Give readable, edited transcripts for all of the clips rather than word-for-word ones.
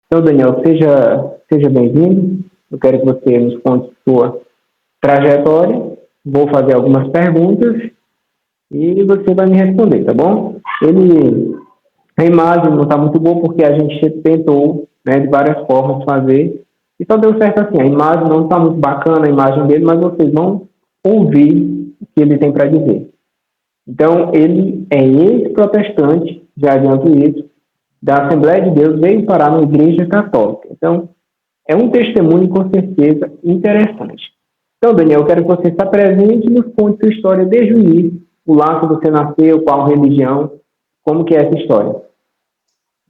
Então, Daniel, seja bem-vindo. Eu quero que você nos conte sua trajetória. Vou fazer algumas perguntas e você vai me responder, tá bom? A imagem não está muito boa porque a gente tentou, né, de várias formas fazer e só deu certo assim. A imagem não está muito bacana, a imagem dele, mas vocês vão ouvir o que ele tem para dizer. Então, ele é ex-protestante, já adianto isso, da Assembleia de Deus, veio parar na Igreja Católica. Então, é um testemunho, com certeza, interessante. Então, Daniel, eu quero que você se apresente e nos conte sua história desde o início, o lá que você nasceu, qual religião, como que é essa história.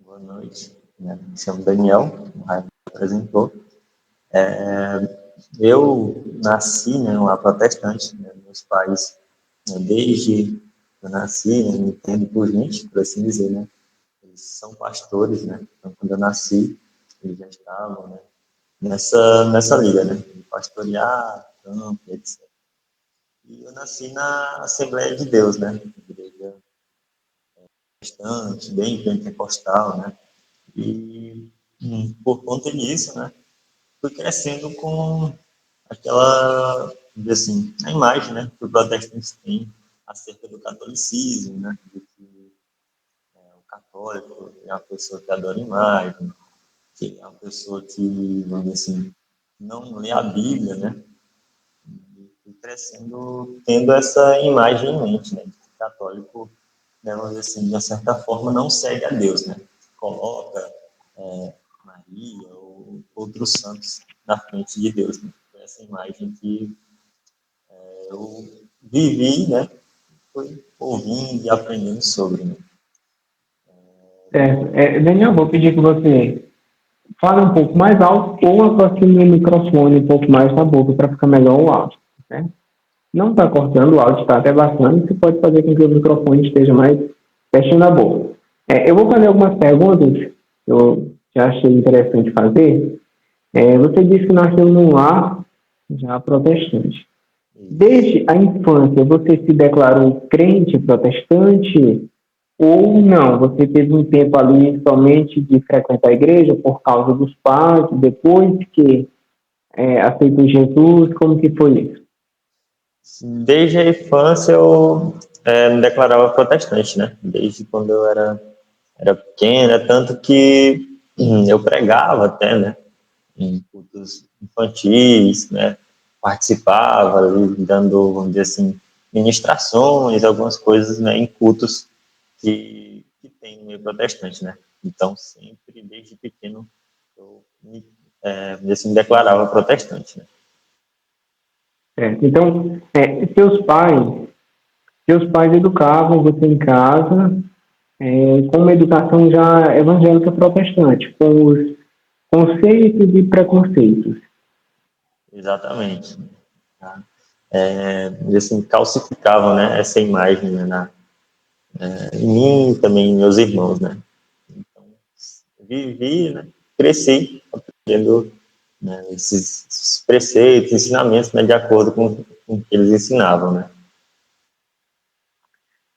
Boa noite, me chamo Daniel, o Raio me apresentou. Eu nasci, né, lá protestante, né, meus pais, né, desde que eu nasci, né, me entendo por gente, por assim dizer, né, eles são pastores, né, então quando eu nasci, eles já estavam, né, nessa liga, né, de pastorear, campo, etc. E eu nasci na Assembleia de Deus, né, igreja protestante, bem pentecostal, né, e por conta disso, né, fui crescendo com aquela, vamos dizer assim, a imagem, né, que o protestante tem acerca do catolicismo, né, de que o católico é uma pessoa que adora imagem, que é uma pessoa que, vamos dizer assim, não lê a Bíblia, né, e fui crescendo tendo essa imagem em mente, né, de que o católico, né, vamos dizer assim, de uma certa forma, não segue a Deus, né, coloca Maria ou outros santos na frente de Deus, né, essa imagem que eu vivi, né? Fui ouvindo e aprendendo sobre, né? Daniel, vou pedir que você fale um pouco mais alto ou aproxime o microfone um pouco mais da boca para ficar melhor o áudio. Né? Não está cortando, o áudio está até bastante, isso pode fazer com que o microfone esteja mais pertinho da boca. Eu vou fazer algumas perguntas que eu já achei interessante fazer. Você disse que nasceu num lar já protestante. Isso. Desde a infância, você se declarou crente protestante ou não? Você teve um tempo ali somente de frequentar a igreja por causa dos pais, depois que aceitou Jesus, como que foi isso? Desde a infância eu me declarava protestante, né? Desde quando eu era pequeno, tanto que eu pregava até, né? Em cultos infantis, né? Participava ali, dando, vamos dizer assim, ministrações, algumas coisas, né? Em cultos que tem no meio protestante, né? Então, sempre, desde pequeno, eu me declarava protestante, né? Então, seus pais educavam você em casa com uma educação já evangélica protestante, com os conceitos e preconceitos. Exatamente. Tá? E assim, calcificavam, né, essa imagem, né, em mim e também em meus irmãos, né? Então, vivi, né, cresci aprendendo, né, esses preceitos, ensinamentos, né, de acordo com o que eles ensinavam, né?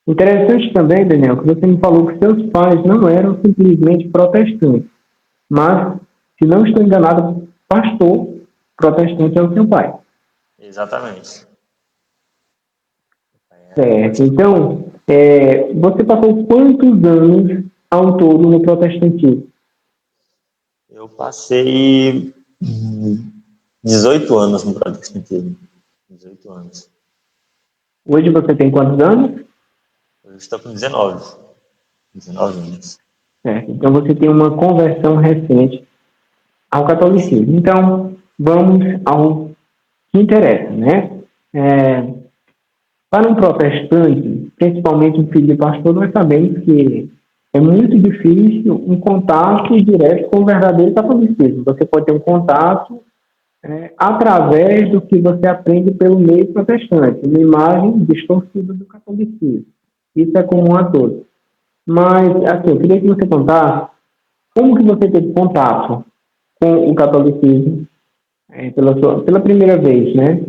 Interessante também, Daniel, que você me falou que seus pais não eram simplesmente protestantes, mas, se não estou enganado, pastor protestante é o seu pai. Exatamente. Certo. Então, você passou quantos anos ao todo no protestantismo? Eu passei 18 anos no protestantismo. 18 anos. Hoje você tem quantos anos? Eu estou com 19. 19 anos. Certo. Então, você tem uma conversão recente ao catolicismo. Então, vamos ao que interessa, né? É, para um protestante, principalmente um filho de pastor, nós sabemos que é muito difícil um contato direto com o verdadeiro catolicismo. Você pode ter um contato através do que você aprende pelo meio protestante, uma imagem distorcida do catolicismo. Isso é comum a todos. Mas, assim, eu queria que você contasse como que você teve contato com o catolicismo pela primeira vez, né?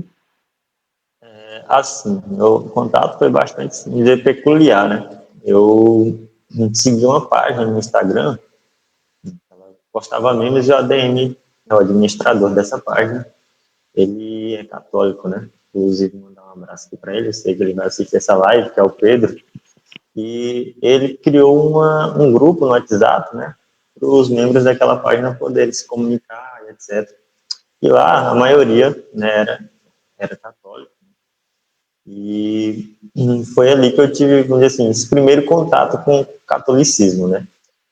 Assim, meu contato foi bastante, assim, dizer, peculiar, né? Eu segui uma página no Instagram, postava memes e o ADM, o administrador dessa página, ele é católico, né? Inclusive, mandar um abraço aqui para ele, eu sei que ele vai assistir essa live, que é o Pedro, e ele criou um grupo no WhatsApp, né? Para os membros daquela página poderem se comunicar, etc. E lá, a maioria, né, era católica. E foi ali que eu tive, vamos dizer assim, esse primeiro contato com o catolicismo, né?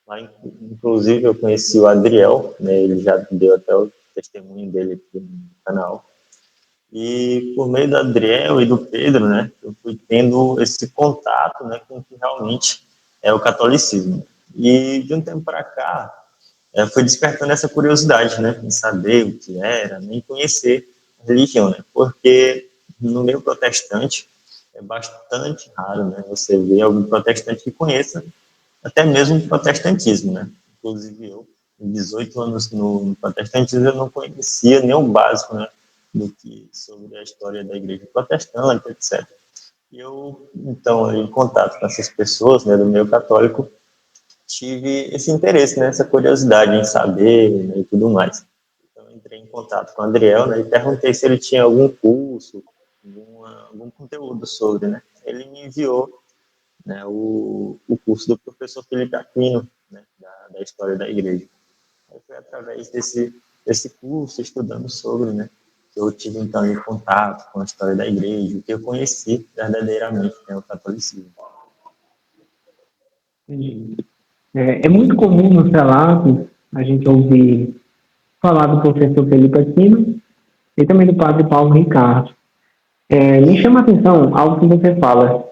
Lá, inclusive, eu conheci o Adriel, né? Ele já deu até o testemunho dele aqui no canal. E por meio do Adriel e do Pedro, né, eu fui tendo esse contato, né, com o que realmente é o catolicismo. E de um tempo para cá, fui despertando essa curiosidade, né, em saber o que era, nem conhecer a religião, né, porque no meio protestante é bastante raro, né, você ver algum protestante que conheça até mesmo o protestantismo, né. Inclusive eu, em 18 anos no protestantismo, eu não conhecia nem o básico, né, do que sobre a história da igreja protestante, etc. E eu, então, em contato com essas pessoas, né, do meio católico, tive esse interesse, né, essa curiosidade em saber, né, e tudo mais. Então, entrei em contato com o Adriel, né, e perguntei se ele tinha algum curso, algum conteúdo sobre, né. Ele me enviou, né, o curso do professor Felipe Aquino, né, da história da igreja. Aí foi através desse curso, estudando sobre, né, que eu tive, então, em contato com a história da igreja, que eu conheci verdadeiramente, né, o catolicismo. Entendi. É muito comum nos relatos a gente ouvir falar do professor Felipe Aquino e também do padre Paulo Ricardo. Me chama a atenção algo que você fala,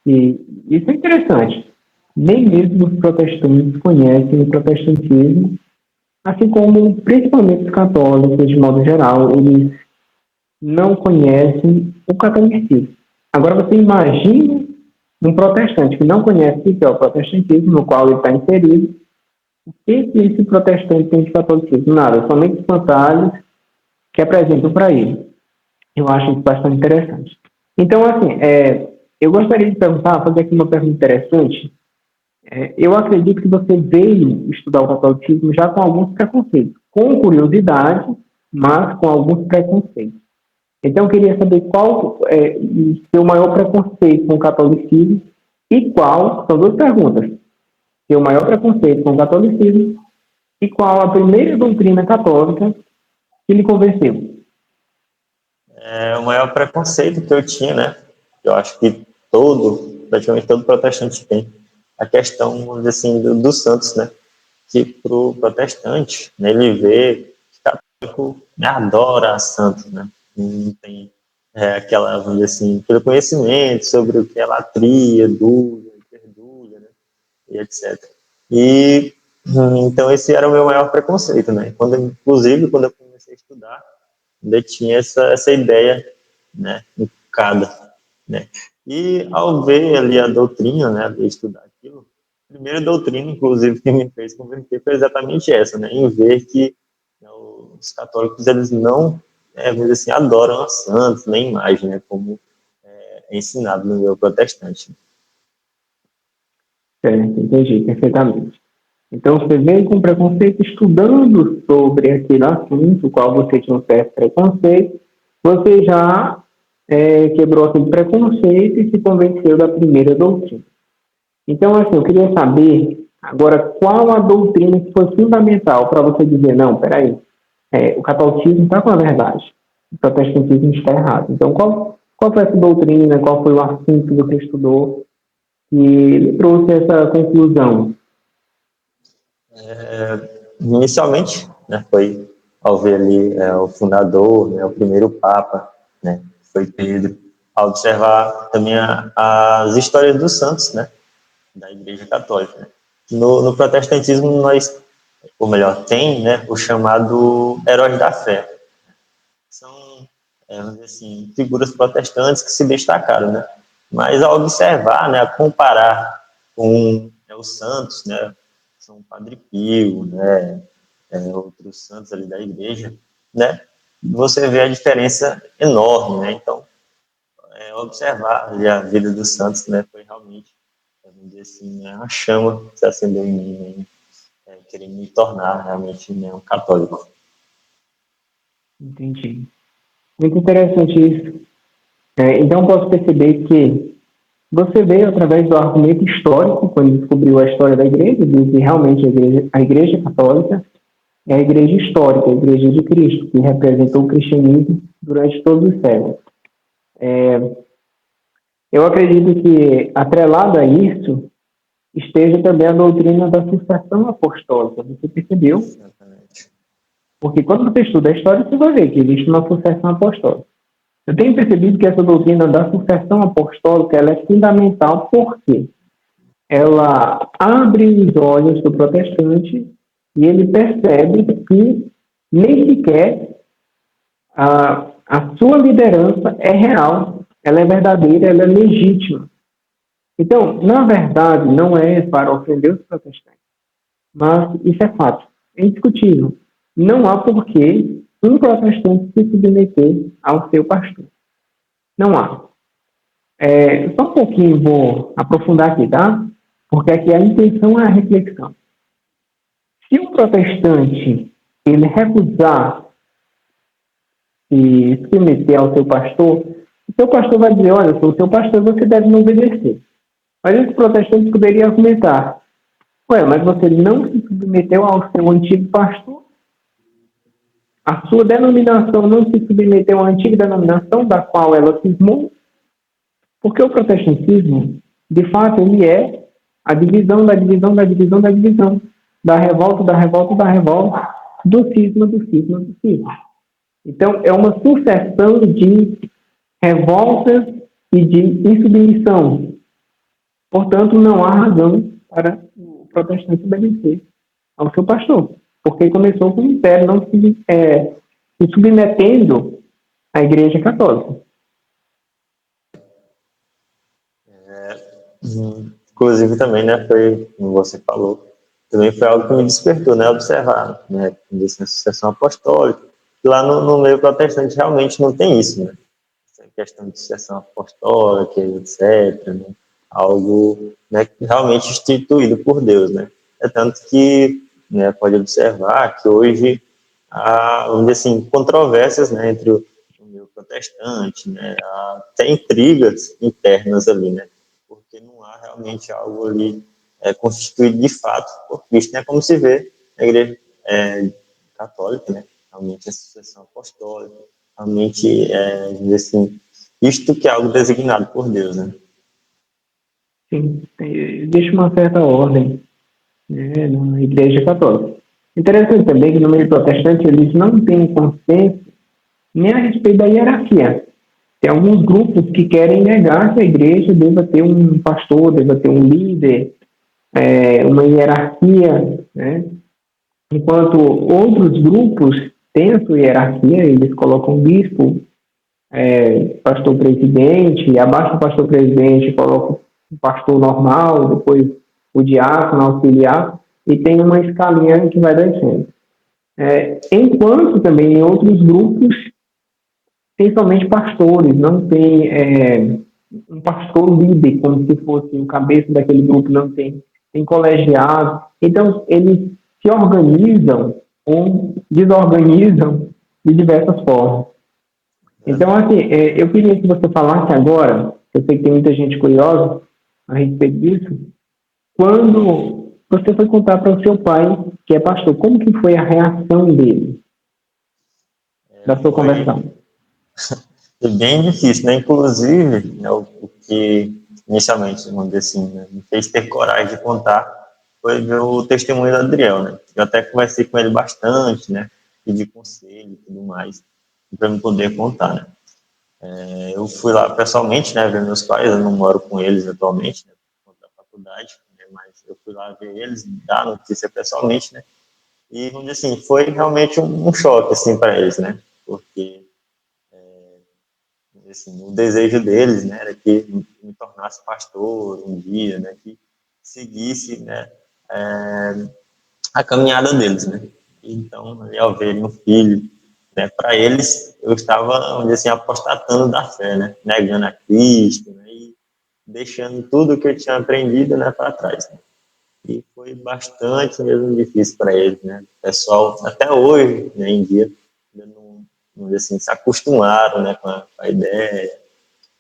e isso é interessante. Nem mesmo os protestantes conhecem o protestantismo, assim como principalmente os católicos, de modo geral, eles não conhecem o catolicismo. Agora você imagina um protestante que não conhece o que é o protestantismo, no qual ele está inserido, o que esse protestante tem de catolicismo? Nada, somente os vantagens que apresentam para ele. Eu acho isso bastante interessante. Então, assim, eu gostaria de perguntar, fazer aqui uma pergunta interessante. Eu acredito que você veio estudar o catolicismo já com alguns preconceitos, com curiosidade, mas com alguns preconceitos. Então, eu queria saber qual é o seu maior preconceito com o catolicismo e qual, são duas perguntas, seu maior preconceito com o catolicismo e qual a primeira doutrina católica que lhe convenceu. O maior preconceito que eu tinha, né, eu acho que praticamente todo protestante tem, a questão, vamos dizer assim, dos santos, né, que para o protestante, né, ele vê que católico adora santos, né, não tem aquela, vamos dizer assim, aquele conhecimento sobre o que é latria, dúvida, interdúvia, né, e etc. E, então, esse era o meu maior preconceito, né, inclusive, quando eu comecei a estudar, ainda tinha essa ideia, né, cada, né. E ao ver ali a doutrina, né, de estudar aquilo, a primeira doutrina, inclusive, que me fez converter foi exatamente essa, né, em ver que, né, os católicos, eles não, vamos dizer assim, adoram a santos, nem imagem, né, como é ensinado no meu protestante. Certo, entendi perfeitamente. Então, você veio com preconceito estudando sobre aquele assunto, o qual você tinha um certo preconceito, você já quebrou aquele preconceito e se convenceu da primeira doutrina. Então, assim, eu queria saber agora qual a doutrina que foi fundamental para você dizer, não, peraí, o catolicismo está com a verdade, o protestantismo está errado. Então, qual foi essa doutrina, qual foi o assunto que você estudou que lhe trouxe essa conclusão? Inicialmente, né, foi ao ver ali o fundador, né, o primeiro papa, né, foi Pedro, ao observar também as histórias dos santos, né, da Igreja Católica. Né. No protestantismo, ou melhor, tem, né, o chamado heróis da fé. São, vamos dizer assim, figuras protestantes que se destacaram, né. Mas ao observar, né, a comparar com os santos, né, São Padre Pio, né, outros santos ali da igreja, né, você vê a diferença enorme, né, então, observar ali a vida dos santos, né, foi realmente, vamos dizer assim, né, a chama que se acendeu em mim, né, querer me tornar realmente, né, um católico. Entendi. Muito interessante isso. Então, posso perceber que você veio através do argumento histórico, quando descobriu a história da igreja, diz que realmente a igreja católica é a igreja histórica, a igreja de Cristo, que representou o cristianismo durante todos os séculos. Eu acredito que, atrelado a isso, esteja também a doutrina da sucessão apostólica. Você percebeu? Exatamente. Porque quando você estuda a história, você vai ver que existe uma sucessão apostólica. Eu tenho percebido que essa doutrina da sucessão apostólica ela é fundamental porque ela abre os olhos do protestante e ele percebe que nem sequer a sua liderança é real, ela é verdadeira, ela é legítima. Então, na verdade, não é para ofender os protestantes, mas isso é fato, é indiscutível. Não há porquê um protestante se submeter ao seu pastor. Não há. Só um pouquinho vou aprofundar aqui, tá? Porque aqui a intenção é a reflexão. Se um protestante ele recusar se submeter ao o seu pastor vai dizer, olha, sou o seu pastor, você deve me obedecer. Mas esse protestante poderia argumentar, ué, mas você não se submeteu ao seu antigo pastor? A sua denominação não se submeteu à antiga denominação da qual ela cismou? Porque o protestantismo, de fato, ele é a divisão da divisão da divisão da divisão, da revolta, da revolta, da revolta, do cisma, do cisma, do cisma. Então, é uma sucessão de revoltas e de insubmissão. Portanto, não há razão para o protestante obedecer ao seu pastor, porque começou com o império não se submetendo à Igreja Católica. Inclusive também, né, foi, como você falou, também foi algo que me despertou, né, observar, né, a sucessão apostólica. Lá no meio protestante realmente não tem isso, né, essa questão de sucessão apostólica, etc., né, algo, né, realmente instituído por Deus, né. É tanto que, né, pode observar que hoje há, vamos dizer assim, controvérsias, né, entre o meio protestante, né, há até intrigas internas ali, né, porque não há realmente algo ali constituído de fato por Cristo, né? Como se vê na igreja católica, né? Realmente a sucessão apostólica, realmente, assim, isto que é algo designado por Deus, né? Sim, existe uma certa ordem, né, na Igreja Católica. Interessante também que no meio protestante eles não têm consenso nem a respeito da hierarquia. Tem alguns grupos que querem negar que a igreja deva ter um pastor, deva ter um líder, uma hierarquia, né? Enquanto outros grupos têm a sua hierarquia, eles colocam bispo, pastor presidente, abaixo do pastor presidente colocam o pastor normal, depois o diácono, auxiliar, e tem uma escalinha que vai descendo. Enquanto também em outros grupos tem somente pastores, não tem um pastor líder, como se fosse o cabeça daquele grupo, não tem. Tem colegiado. Então, eles se organizam ou desorganizam de diversas formas. Então, assim, eu queria que você falasse agora, eu sei que tem muita gente curiosa a respeito disso, quando você foi contar para o seu pai, que é pastor, como que foi a reação dele, da sua conversão? Foi bem difícil, né? Inclusive, né, o que inicialmente, vamos dizer assim, né, me fez ter coragem de contar foi ver o testemunho do Adriel, né? Eu até conversei com ele bastante, né? Pedi conselho e tudo mais, para me poder contar, né? Eu fui lá pessoalmente, né? Ver meus pais, eu não moro com eles atualmente, né? Por conta da faculdade, né, mas eu fui lá ver eles, dar a notícia pessoalmente, né? E, vamos dizer assim, foi realmente um choque, assim, para eles, né? Porque assim, o desejo deles, né, era que me tornasse pastor um dia, né, que seguisse, né, a caminhada deles, né. Então, ao verem um filho, né, para eles, eu estava, vamos dizer assim, apostatando da fé, né, negando a Cristo, né, e deixando tudo que eu tinha aprendido, né, para trás. Né. e foi bastante mesmo difícil para eles, né? O pessoal, até hoje, né, em dia, ainda não, vamos dizer assim, se acostumaram, né, com a ideia,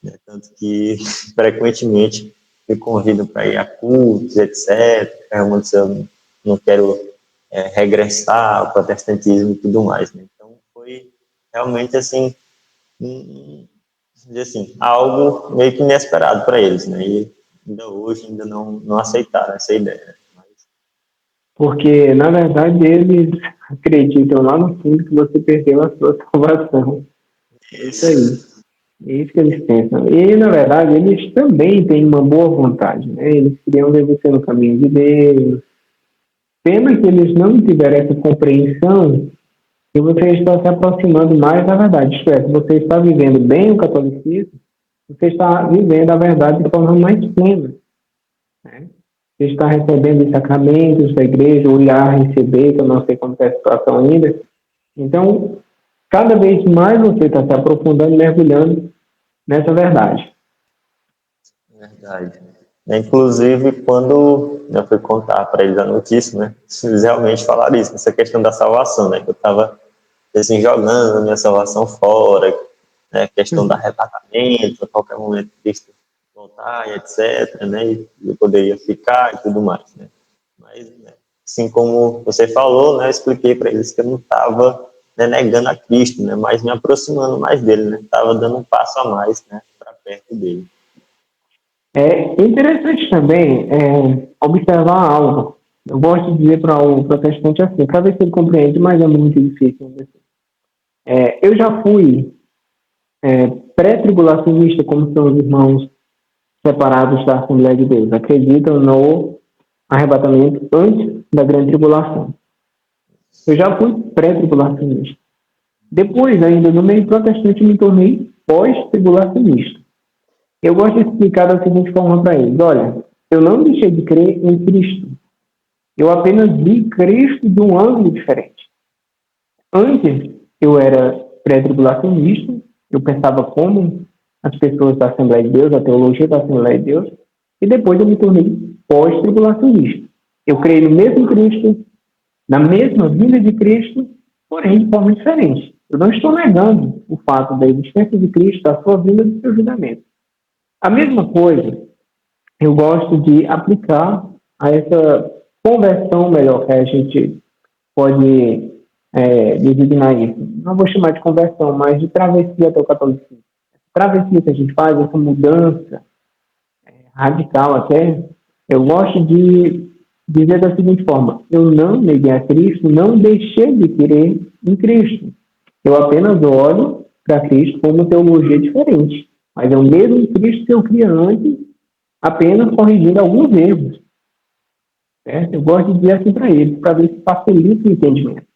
né? Tanto que, frequentemente, me convidam para ir a cultos, etc. Realmente eu não quero regressar ao protestantismo e tudo mais, né? Então, foi realmente, assim, dizer assim, algo meio que inesperado para eles, né? E ainda hoje ainda não aceitaram essa ideia. Né? Mas, Porque, na verdade, eles acreditam lá no fundo que você perdeu a sua salvação. É isso aí. isso, É isso que eles pensam. E, na verdade, eles também têm uma boa vontade. Né? Eles queriam ver você no caminho de Deus. Pena que eles não tiveram essa compreensão e você está se aproximando mais da verdade. Isto é, se você está vivendo bem o catolicismo, você está vivendo a verdade de forma mais plena. Né? Você está recebendo os sacramentos da igreja, ou irá receber, que eu não sei como é a situação ainda. Então, cada vez mais você está se aprofundando, mergulhando nessa verdade. verdade. Inclusive, quando eu fui contar para eles a notícia, né, eles realmente falaram isso, essa questão da salvação, né, que eu estava assim, jogando a minha salvação fora, né, questão do arrebatamento, a qualquer momento Cristo voltar, e etc., né, e eu poderia ficar e tudo mais, né. Mas, né, assim como você falou, né, eu expliquei para eles que eu não estava, né, negando a Cristo, né, mas me aproximando mais dele, né, estava dando um passo a mais, né, para perto dele. É interessante também observar algo. Eu gosto de dizer para o protestante assim, para ver se ele compreende, mas é muito difícil. Eu já fui pré-tribulacionista, como são os irmãos separados da Assembleia de Deus. Acreditam no arrebatamento antes da grande tribulação. Eu já fui pré-tribulacionista. Depois, ainda no meio protestante, me tornei pós-tribulacionista. Eu gosto de explicar da seguinte forma para eles: olha, eu não deixei de crer em Cristo. Eu apenas vi Cristo de um ângulo diferente. Antes, eu era pré-tribulacionista, eu pensava como as pessoas da Assembleia de Deus, a teologia da Assembleia de Deus, e depois eu me tornei pós-tribulacionista. Eu creio no mesmo Cristo, na mesma vinda de Cristo, porém de forma diferente. Eu não estou negando o fato da existência de Cristo, da sua vinda e do seu julgamento. A mesma coisa eu gosto de aplicar a essa conversão melhor que a gente pode designar isso. Não vou chamar de conversão, mas de travessia até o catolicismo. Travessia que a gente faz, essa mudança radical até, eu gosto de dizer da seguinte forma: eu não neguei a Cristo, não deixei de crer em Cristo. Eu apenas olho para Cristo como teologia diferente. Mas é o mesmo Cristo que eu cria antes, apenas corrigindo alguns erros. Certo? Eu gosto de dizer assim para eles, para ver se facilita o entendimento.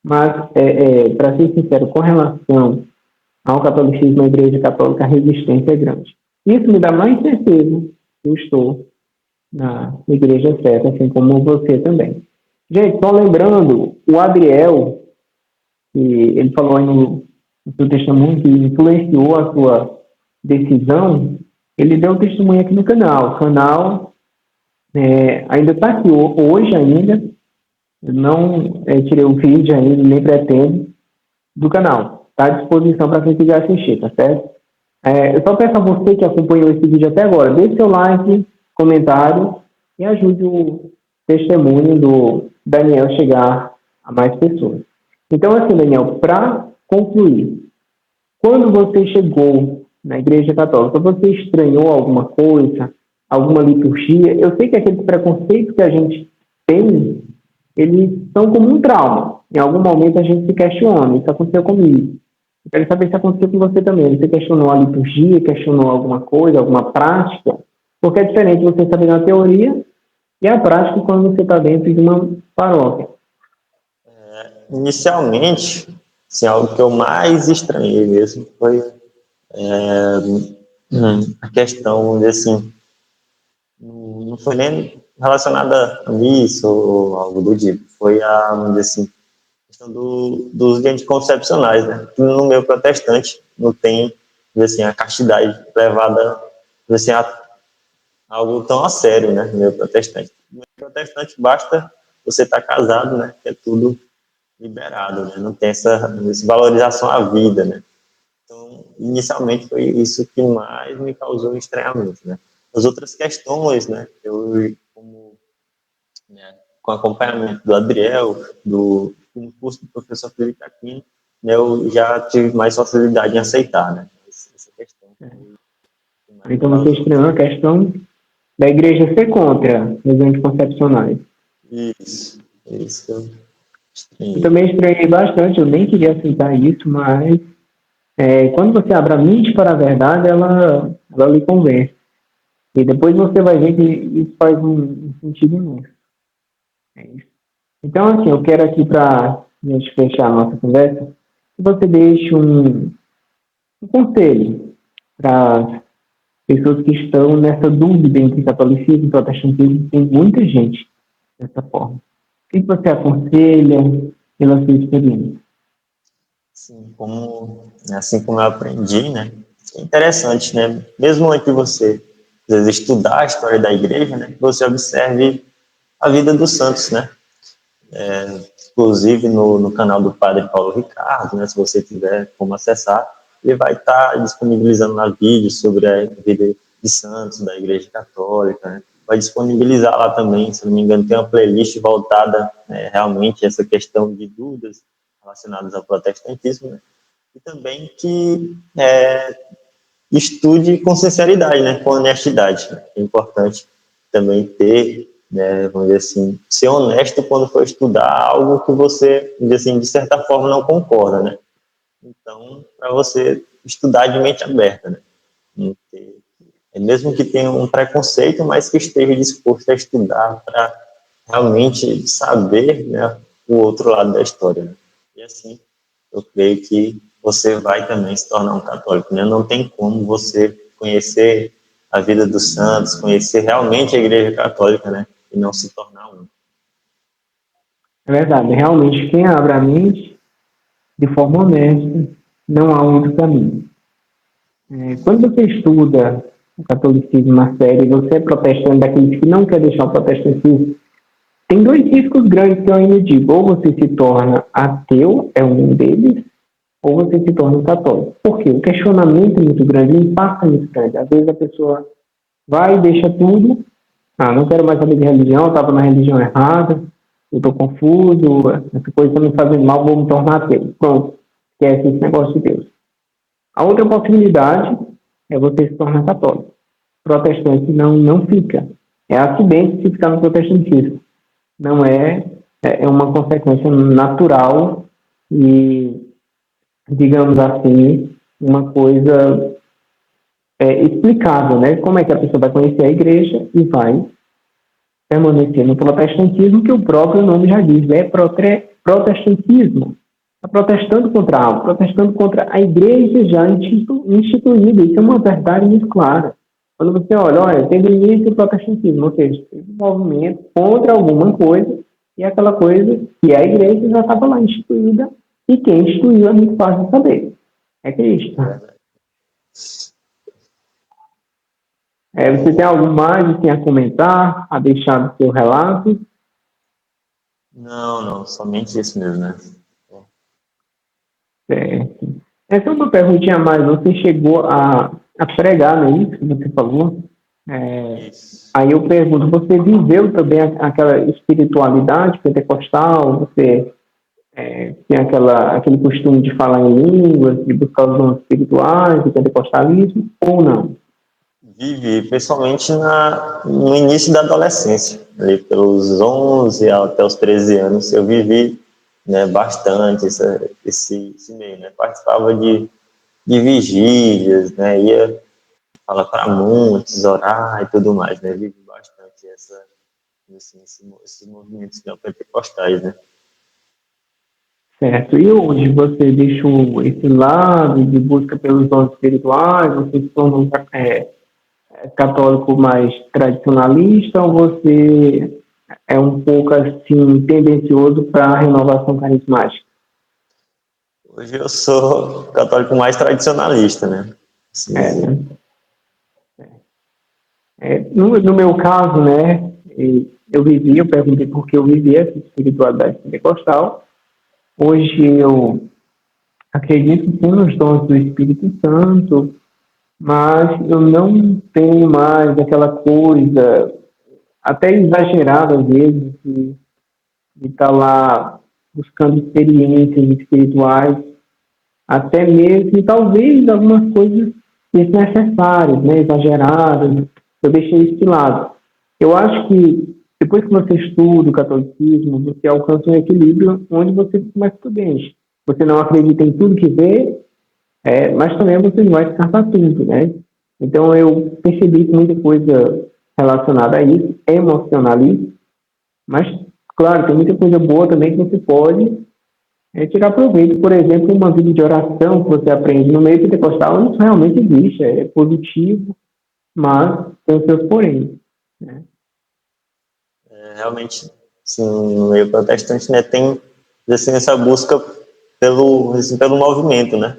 Mas, para ser sincero, com relação ao catolicismo, a Igreja Católica, a resistência é grande. Isso me dá mais certeza que eu estou na igreja certa, assim como você também. Gente, só lembrando, o Adriel, que ele falou aí no seu testemunho, que influenciou a sua decisão, ele deu um testemunho aqui no canal. O canal ainda está aqui hoje ainda, eu não tirei o vídeo ainda, nem pretendo, do canal. Está à disposição para quem quiser assistir, tá certo? Eu só peço a você que acompanhou esse vídeo até agora, deixe seu like, comentário e ajude o testemunho do Daniel chegar a mais pessoas. Então, assim, Daniel, para concluir, quando você chegou na Igreja Católica, você estranhou alguma coisa, alguma liturgia? Eu sei que aqueles preconceitos que a gente tem, eles são como um trauma. Em algum momento a gente se questiona. Isso aconteceu comigo. Eu quero saber se aconteceu com você também. Você questionou a liturgia, questionou alguma coisa, alguma prática? Porque é diferente você saber na teoria e a prática quando você está dentro de uma paróquia. Inicialmente, assim, algo que eu mais estranhei mesmo foi a questão, vamos dizer assim, não foi nem relacionada a isso ou algo do tipo, foi a, vamos dizer assim, questão dos anticoncepcionais, né? Que no meio protestante não tem, vamos dizer assim, a castidade levada, vamos dizer assim, algo tão a sério, né, no meio protestante. No meio protestante basta você estar casado, né, que é tudo liberado, né, não tem essa valorização à vida, né. Então, inicialmente foi isso que mais me causou estranhamento, né. As outras questões, né, eu, como, né, com acompanhamento do Adriel, no curso do professor Felipe Aquino, né, eu já tive mais facilidade em aceitar, né, essa questão que mais me Então você causou. estranhou a questão da igreja ser contra os anticoncepcionais. Isso que eu Eu estranhei. também estranhei bastante, eu nem queria aceitar isso, mas quando você abre a mente para a verdade, ela lhe convence. E depois você vai ver que isso faz um sentido imenso. É isso. Então, assim, eu quero aqui para a gente fechar a nossa conversa, que você deixe um conselho para pessoas que estão nessa dúvida entre catolicismo e protestantismo. Tem muita gente dessa forma. O que você aconselha pela sua experiência? Assim como eu aprendi, né? É interessante, né? Mesmo antes de você, às vezes, estudar a história da igreja, né? Você observe a vida dos santos, né? Inclusive no canal do Padre Paulo Ricardo, né? Se você tiver como acessar, ele vai estar disponibilizando lá vídeos sobre a vida de santos da Igreja Católica, né? Vai disponibilizar lá também, se não me engano, tem uma playlist voltada, né, realmente a essa questão de dúvidas relacionadas ao protestantismo, né? E também que estude com sinceridade, né, com honestidade. Né? É importante também ter, né, vamos dizer assim, ser honesto quando for estudar algo que você, vamos dizer assim, de certa forma não concorda, né? Então, para você estudar de mente aberta, né? Mesmo que tenha um preconceito, mas que esteja disposto a estudar para realmente saber, né, o outro lado da história. Né? E assim, eu creio que você vai também se tornar um católico. Né? Não tem como você conhecer a vida dos santos, conhecer realmente a Igreja Católica, né, e não se tornar um. É verdade, realmente, quem abre a mente de forma honesta, não há outro caminho. Quando você estuda o catolicismo na série, você é protestante daqueles que não quer deixar o protestantismo, tem dois riscos grandes que eu ainda digo. Ou você se torna ateu, é um deles, ou você se torna um católico. Por quê? O questionamento é muito grande, o impacto é muito grande. Às vezes a pessoa vai e deixa tudo. Ah, não quero mais saber de religião, estava na religião errada, eu estou confuso, essa coisa está me fazendo mal, vou me tornar ateu. Pronto, esquece esse negócio de Deus. A outra possibilidade é você se tornar católico. Protestante não fica. É acidente se ficar no protestantismo. Não é uma consequência natural e, digamos assim, uma coisa explicável, né? Como é que a pessoa vai conhecer a igreja e vai permanecer no protestantismo, que o próprio nome já diz, é protestantismo. Está protestando contra algo, protestando contra a igreja já instituída. Isso é uma verdade muito clara. Quando você olha, teve início o protestantismo, ou seja, teve um movimento contra alguma coisa, e aquela coisa que é a igreja já estava lá instituída, e quem instituiu é muito fácil de saber. É Cristo. Você tem algo mais assim, a comentar, a deixar do seu relato? Não, somente isso mesmo, né? Certo. Essa é uma perguntinha a mais. Você chegou a pregar, não é isso que você falou? Isso. Aí eu pergunto, você viveu também aquela espiritualidade pentecostal? Você tem aquele costume de falar em línguas, de buscar os dons espirituais, de pentecostalismo, ou não? Vivi, principalmente no início da adolescência, ali pelos 11 até os 13 anos, eu vivi, né, bastante esse meio, né? Participava de vigílias, né? Ia falar para muitos, orar e tudo mais, né? Vivi bastante esses movimentos neopentecostais, né? Certo. E hoje você deixou esse lado de busca pelos dons espirituais? Você se tornou católico mais tradicionalista ou você é um pouco assim tendencioso para a renovação carismática? Hoje eu sou católico mais tradicionalista, né? Sim, É, sim. né? No meu caso, né, eu perguntei por que eu vivia essa espiritualidade pentecostal. Hoje eu acredito sim nos dons do Espírito Santo, mas eu não tenho mais aquela coisa, até exagerada às vezes, de estar lá buscando experiências espirituais, até mesmo, e talvez algumas coisas desnecessárias, né, exageradas, eu deixei isso de lado. Eu acho que depois que você estuda o catolicismo, você alcança um equilíbrio onde você fica mais prudente. Você não acredita em tudo que vê, mas também você não vai descartar tudo, né? Então eu percebi que muita coisa relacionada a isso é emocionalismo, mas, claro, tem muita coisa boa também que você pode tirar proveito. Por exemplo, uma vida de oração que você aprende no meio pentecostal, isso realmente existe, é positivo, mas tem os seus porém, né? Realmente, assim, no meio protestante, né, tem assim, essa busca pelo movimento, né?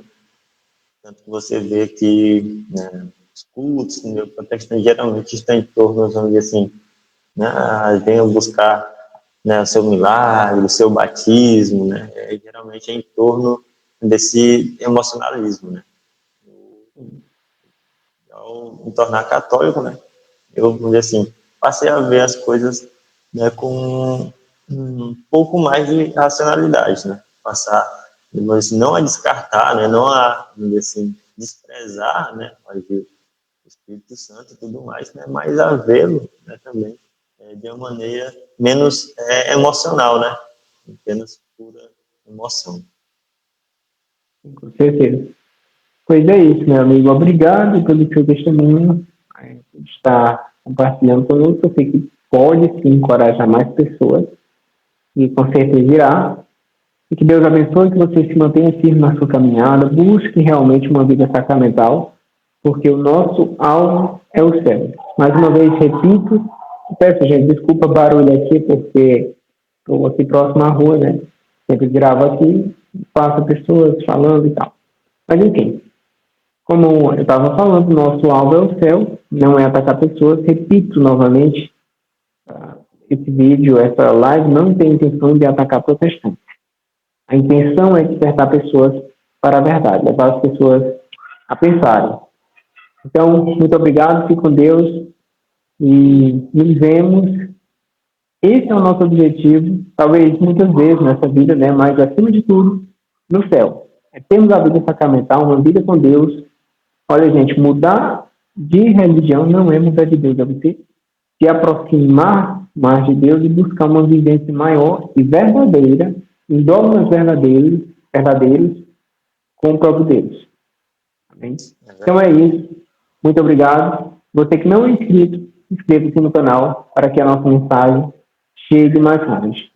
Tanto que você vê que, né, os cultos no meio protestante geralmente estão em torno, vamos dizer assim, né, venham buscar, né, o seu milagre, o seu batismo, né? Geralmente é em torno desse emocionalismo, né? Ao me tornar católico, né, eu, vamos dizer assim, passei a ver as coisas, né, com um pouco mais de racionalidade, né? Passar, assim, não a descartar, né, não a, vamos dizer assim, desprezar, né, o Espírito Santo e tudo mais, né, mas a vê-lo, né, também de uma maneira menos emocional, né, apenas pura emoção. Com certeza. Pois é isso, meu amigo. Obrigado pelo seu testemunho, por estar compartilhando conosco. Eu sei que pode sim encorajar mais pessoas e com certeza irá. E que Deus abençoe, que você se mantenha firme na sua caminhada, busque realmente uma vida sacramental, porque o nosso alvo é o céu. Mais uma vez, repito, peço, gente, desculpa o barulho aqui, porque estou aqui próximo à rua, né? Sempre gravo aqui, passa pessoas falando e tal. Mas enfim, como eu estava falando, nosso alvo é o céu, não é atacar pessoas. Repito novamente, esse vídeo, essa live não tem intenção de atacar protestantes. A intenção é despertar pessoas para a verdade, levar as pessoas a pensarem. Então, muito obrigado, fique com Deus e nos vemos. Esse é o nosso objetivo, talvez muitas vezes nessa vida, né? Mas acima de tudo, no céu. É termos a vida sacramental, uma vida com Deus. Olha, gente, mudar de religião não é mudar de Deus, é você se aproximar mais de Deus e buscar uma vivência maior e verdadeira, em dogmas verdadeiros com o próprio Deus. Amém? Então é isso. Muito obrigado. Você que não é inscrito, inscreva-se no canal para que a nossa mensagem chegue mais longe.